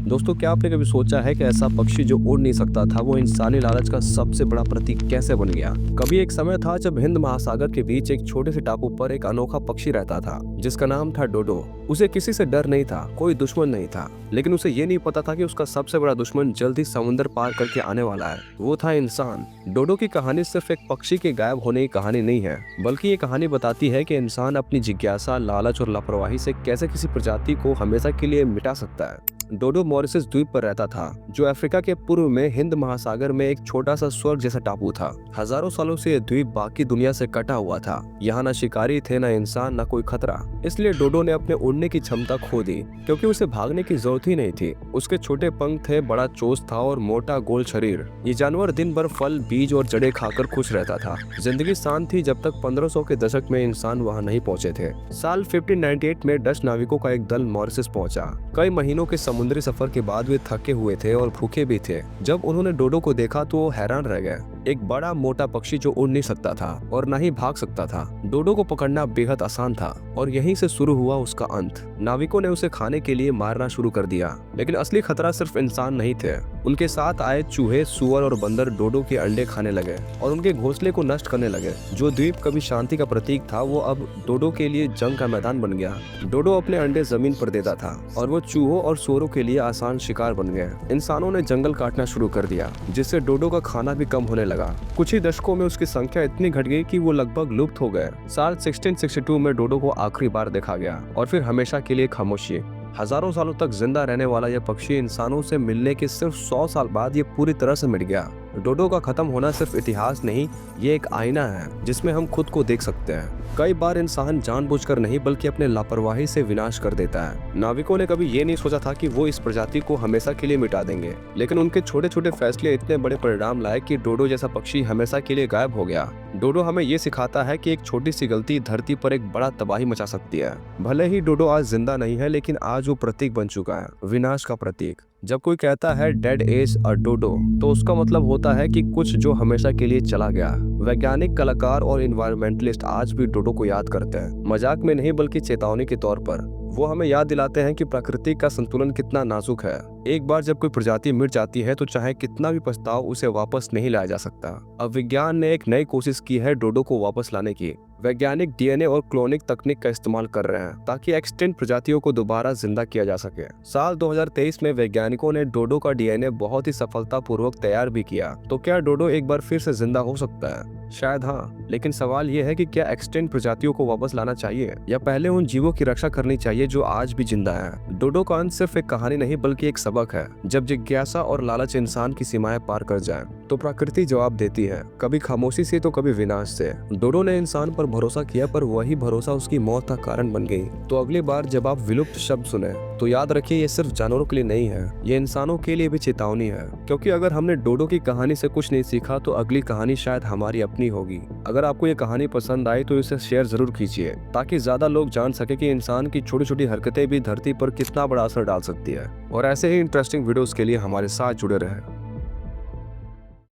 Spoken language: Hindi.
दोस्तों, क्या आपने कभी सोचा है कि ऐसा पक्षी जो उड़ नहीं सकता था वो इंसानी लालच का सबसे बड़ा प्रतीक कैसे बन गया। कभी एक समय था जब हिंद महासागर के बीच एक छोटे से टापू पर एक अनोखा पक्षी रहता था जिसका नाम था डोडो। उसे किसी से डर नहीं था, कोई दुश्मन नहीं था, लेकिन उसे ये नहीं पता था कि उसका सबसे बड़ा दुश्मन जल्द ही समुद्र पार करके आने वाला है। वो था इंसान। डोडो की कहानी सिर्फ एक पक्षी के गायब होने की कहानी नहीं है, बल्कि ये कहानी बताती है कि इंसान अपनी जिज्ञासा, लालच और लापरवाही से कैसे किसी प्रजाति को हमेशा के लिए मिटा सकता है। डोडो मॉरिशस द्वीप पर रहता था, जो अफ्रीका के पूर्व में हिंद महासागर में एक छोटा सा स्वर्ग जैसा टापू था। हजारों सालों से यह द्वीप बाकी दुनिया से कटा हुआ था। यहाँ न शिकारी थे, न इंसान, न कोई खतरा। इसलिए डोडो ने अपने उड़ने की क्षमता खो दी, क्योंकि उसे भागने की जरूरत ही नहीं थी। उसके छोटे पंख थे, बड़ा चोंच था और मोटा गोल शरीर। ये जानवर दिन भर फल, बीज और जड़ें खाकर खुश रहता था। जिंदगी शांत थी जब तक 1500 के दशक में इंसान वहाँ नहीं पहुंचे थे। साल 1598 में डच नाविकों का एक दल मॉरिशस पहुंचा। कई महीनों के समुद्री सफर के बाद वे थके हुए थे और भूखे भी थे। जब उन्होंने डोडो को देखा तो वो हैरान रह गए। एक बड़ा मोटा पक्षी जो उड़ नहीं सकता था और न ही भाग सकता था। डोडो को पकड़ना बेहद आसान था और यहीं से शुरू हुआ उसका अंत। नाविकों ने उसे खाने के लिए मारना शुरू कर दिया, लेकिन असली खतरा सिर्फ इंसान नहीं थे। उनके साथ आए चूहे, सुअर और बंदर डोडो के अंडे खाने लगे और उनके घोंसले को नष्ट करने लगे। जो द्वीप कभी शांति का प्रतीक था वो अब डोडो के लिए जंग का मैदान बन गया। डोडो अपने अंडे जमीन पर देता था और वो चूहों और सुअरों के लिए आसान शिकार बन गए। इंसानों ने जंगल काटना शुरू कर दिया, जिससे डोडो का खाना भी कम होने लगा। कुछ ही दशकों में उसकी संख्या इतनी घट गई कि वो लगभग लुप्त हो गए। साल 1662 में डोडो को आखिरी बार देखा गया और फिर हमेशा के लिए खामोशी। हजारों सालों तक जिंदा रहने वाला यह पक्षी इंसानों से मिलने के सिर्फ 100 साल बाद ये पूरी तरह से मिट गया। डोडो का खत्म होना सिर्फ इतिहास नहीं, ये एक आईना है जिसमें हम खुद को देख सकते हैं। कई बार इंसान जानबूझकर नहीं बल्कि अपने लापरवाही से विनाश कर देता है। नाविकों ने कभी ये नहीं सोचा था कि वो इस प्रजाति को हमेशा के लिए मिटा देंगे, लेकिन उनके छोटे छोटे फैसले इतने बड़े परिणाम लाए कि डोडो जैसा पक्षी हमेशा के लिए गायब हो गया। डोडो हमें ये सिखाता है कि एक छोटी सी गलती धरती पर एक बड़ा तबाही मचा सकती है। भले ही डोडो आज जिंदा नहीं है, लेकिन आज वो प्रतीक बन चुका है, विनाश का प्रतीक। जब कोई कहता है डेड एज अ डोडो, तो उसका मतलब होता है कि कुछ जो हमेशा के लिए चला गया। वैज्ञानिक, कलाकार और इन्वायरमेंटलिस्ट आज भी डोडो को याद करते हैं, मजाक में नहीं बल्कि चेतावनी के तौर पर। वो हमें याद दिलाते हैं कि प्रकृति का संतुलन कितना नाजुक है। एक बार जब कोई प्रजाति मिट जाती है तो चाहे कितना भी पछताओ, उसे वापस नहीं लाया जा सकता। अब विज्ञान ने एक नई कोशिश की है डोडो को वापस लाने की। वैज्ञानिक डीएनए और क्लोनिक तकनीक का इस्तेमाल कर रहे हैं ताकि एक्सटिंक्ट प्रजातियों को दोबारा जिंदा किया जा सके। साल 2023 में वैज्ञानिकों ने डोडो का डीएनए बहुत ही सफलतापूर्वक तैयार भी किया। तो क्या डोडो एक बार फिर से जिंदा हो सकता है? शायद हाँ, लेकिन सवाल यह है कि क्या एक्सटिंक्ट प्रजातियों को वापस लाना चाहिए या पहले उन जीवों की रक्षा करनी चाहिए जो आज भी जिंदा हैं। डोडो का अंत सिर्फ एक कहानी नहीं बल्कि एक सबक है। जब जिज्ञासा और लालच इंसान की सीमाएं पार कर जाए तो प्रकृति जवाब देती है, कभी खामोशी से तो कभी विनाश से। डोडो ने इंसान पर भरोसा किया, पर वही भरोसा उसकी मौत का कारण बन गई। तो अगली बार जब आप विलुप्त शब्द सुने तो याद रखिए, ये सिर्फ जानवरों के लिए नहीं है, ये इंसानों के लिए भी चेतावनी है। क्योंकि अगर हमने डोडो की कहानी से कुछ नहीं सीखा तो अगली कहानी शायद हमारी अपनी होगी। अगर आपको ये कहानी पसंद आई तो इसे शेयर जरूर कीजिए, ताकि ज्यादा लोग जान सके कि इंसान की छोटी छोटी हरकतें भी धरती पर कितना बड़ा असर डाल सकती है। और ऐसे ही इंटरेस्टिंग वीडियोस के लिए हमारे साथ जुड़े रहें।